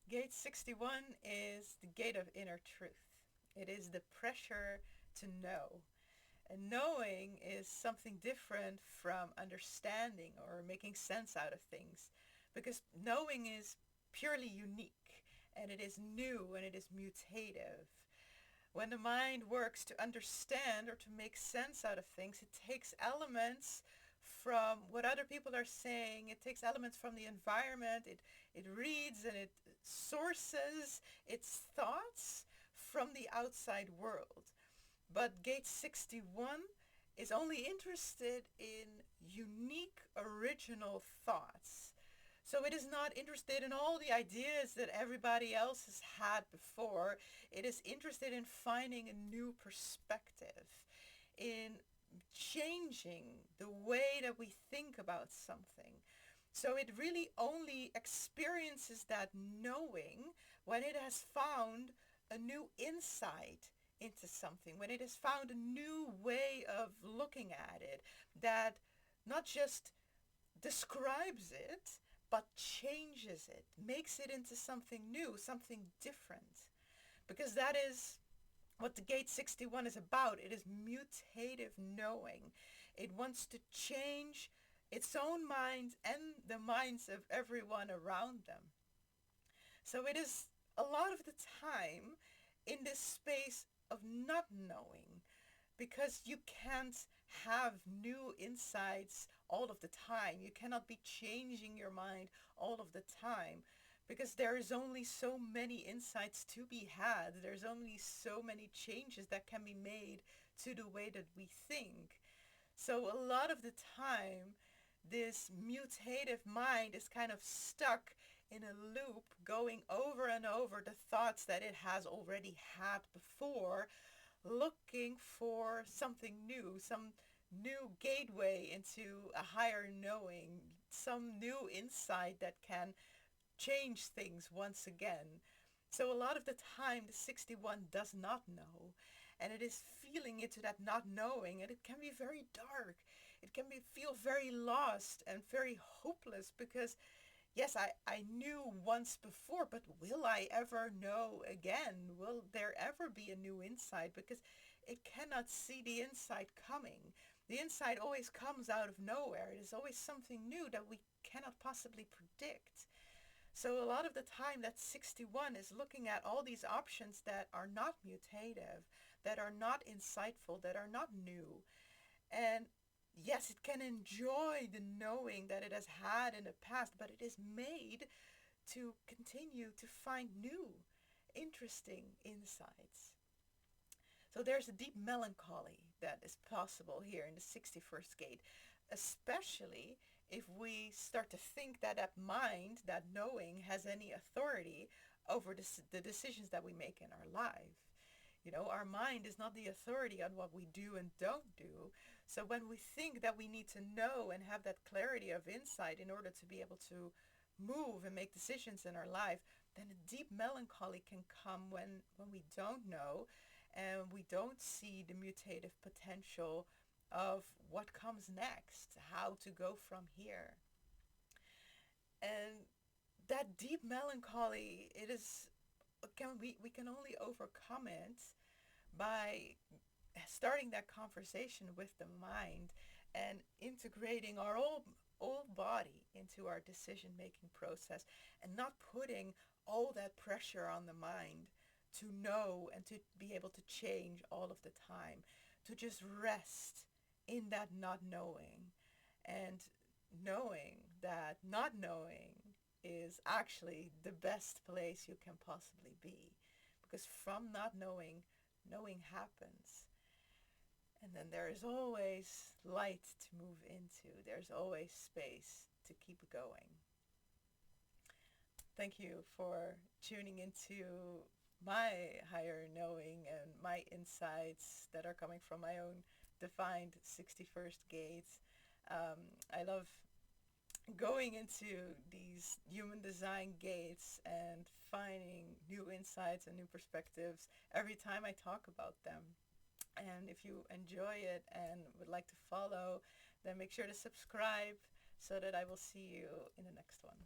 Gate 61 is the gate of inner truth. It is the pressure to know. And knowing is something different from understanding or making sense out of things, because knowing is purely unique and it is new and it is mutative. When the mind works to understand or to make sense out of things, it takes elements from what other people are saying. It takes elements from the environment. It reads and it sources its thoughts from the outside world. But Gate 61 is only interested in unique original thoughts. So it is not interested in all the ideas that everybody else has had before. It is interested in finding a new perspective, in changing the way that we think about something. So it really only experiences that knowing when it has found a new insight into something, when it has found a new way of looking at it that not just describes it, but changes it, makes it into something new, something different. Because that is what the Gate 61 is about. It is mutative knowing. It wants to change its own mind and the minds of everyone around them. So it is a lot of the time in this space of not knowing, because you can't have new insights all of the time. You cannot be changing your mind all of the time, because there is only so many insights to be had. There's only so many changes that can be made to the way that we think. So a lot of the time, this mutative mind is kind of stuck in a loop, going over and over the thoughts that it has already had before, looking for something new, some new gateway into a higher knowing, some new insight that can change things once again. So a lot of the time the 61 does not know, and it is feeling into that not knowing, and it can be very dark. It can feel very lost and very hopeless, because yes, I knew once before, but will I ever know again? Will there ever be a new insight? Because it cannot see the insight coming. The insight always comes out of nowhere. It is always something new that we cannot possibly predict. So a lot of the time that 61 is looking at all these options that are not mutative, that are not insightful, that are not new. And yes, it can enjoy the knowing that it has had in the past, but it is made to continue to find new, interesting insights. So there's a deep melancholy that is possible here in the 61st gate, especially if we start to think that that mind, that knowing, has any authority over the decisions that we make in our life. You know, our mind is not the authority on what we do and don't do. So when we think that we need to know and have that clarity of insight in order to be able to move and make decisions in our life, then a deep melancholy can come when we don't know and we don't see the mutative potential of what comes next, how to go from here. And that deep melancholy, it is we can only overcome it by starting that conversation with the mind and integrating our whole body into our decision making process, and not putting all that pressure on the mind to know and to be able to change all of the time, to just rest in that not knowing, and knowing that not knowing is actually the best place you can possibly be, because from not knowing, knowing happens. And then there is always light to move into. There's always space to keep going. Thank you for tuning into my higher knowing and my insights that are coming from my own defined 61st gates. I love going into these human design gates and finding new insights and new perspectives every time I talk about them. And if you enjoy it and would like to follow, then make sure to subscribe so that I will see you in the next one.